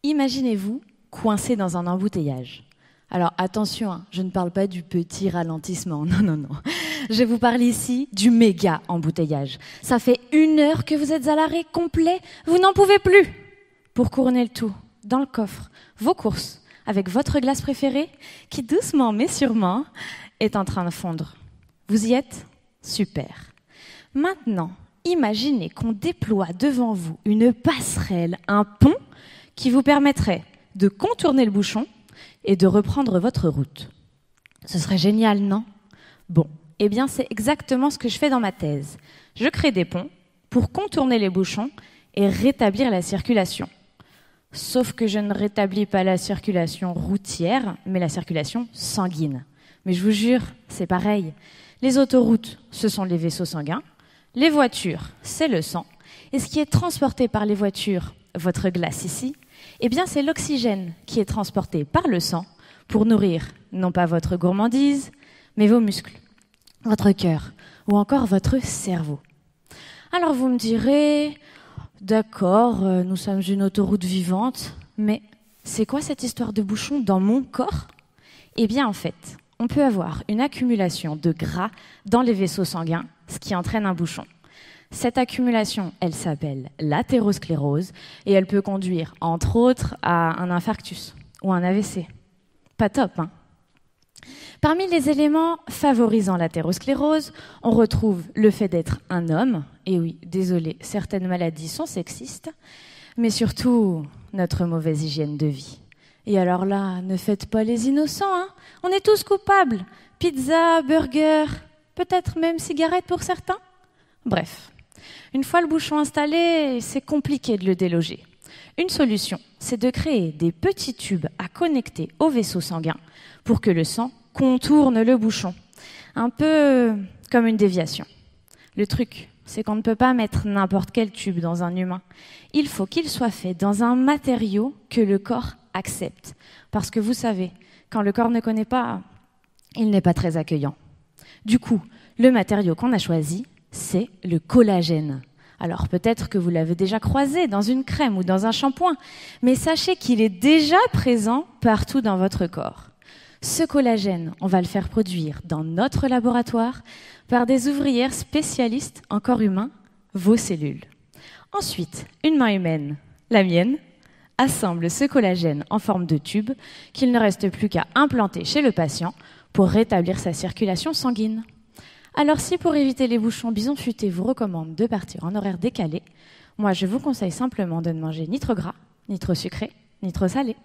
Imaginez-vous coincé dans un embouteillage. Alors attention, hein, je ne parle pas du petit ralentissement, non. Je vous parle ici du méga embouteillage. Ça fait 1 heure que vous êtes à l'arrêt complet, vous n'en pouvez plus. Pour couronner le tout, dans le coffre, vos courses, avec votre glace préférée, qui doucement mais sûrement est en train de fondre. Vous y êtes? Super. Maintenant, imaginez qu'on déploie devant vous une passerelle, un pont, qui vous permettrait de contourner le bouchon et de reprendre votre route. Ce serait génial, non? Bon, eh bien c'est exactement ce que je fais dans ma thèse. Je crée des ponts pour contourner les bouchons et rétablir la circulation. Sauf que je ne rétablis pas la circulation routière, mais la circulation sanguine. Mais je vous jure, c'est pareil. Les autoroutes, ce sont les vaisseaux sanguins. Les voitures, c'est le sang. Et ce qui est transporté par les voitures, votre glace ici, eh bien c'est l'oxygène qui est transporté par le sang pour nourrir non pas votre gourmandise, mais vos muscles, votre cœur ou encore votre cerveau. Alors vous me direz, d'accord, nous sommes une autoroute vivante, mais c'est quoi cette histoire de bouchon dans mon corps? Eh bien en fait, on peut avoir une accumulation de gras dans les vaisseaux sanguins, ce qui entraîne un bouchon. Cette accumulation, elle s'appelle l'athérosclérose et elle peut conduire, entre autres, à un infarctus ou un AVC. Pas top, hein? Parmi les éléments favorisant l'athérosclérose, on retrouve le fait d'être un homme, et oui, désolé, certaines maladies sont sexistes, mais surtout notre mauvaise hygiène de vie. Et alors là, ne faites pas les innocents, hein? On est tous coupables. Pizza, burger, peut-être même cigarette pour certains. Bref. Une fois le bouchon installé, c'est compliqué de le déloger. Une solution, c'est de créer des petits tubes à connecter au vaisseau sanguin pour que le sang contourne le bouchon. Un peu comme une déviation. Le truc, c'est qu'on ne peut pas mettre n'importe quel tube dans un humain. Il faut qu'il soit fait dans un matériau que le corps accepte. Parce que vous savez, quand le corps ne connaît pas, il n'est pas très accueillant. Du coup, le matériau qu'on a choisi, c'est le collagène. Alors peut-être que vous l'avez déjà croisé dans une crème ou dans un shampoing, mais sachez qu'il est déjà présent partout dans votre corps. Ce collagène, on va le faire produire dans notre laboratoire par des ouvrières spécialistes en corps humain, vos cellules. Ensuite, une main humaine, la mienne, assemble ce collagène en forme de tube qu'il ne reste plus qu'à implanter chez le patient pour rétablir sa circulation sanguine. Alors si pour éviter les bouchons bison futé vous recommande de partir en horaire décalé, moi je vous conseille simplement de ne manger ni trop gras, ni trop sucré, ni trop salé.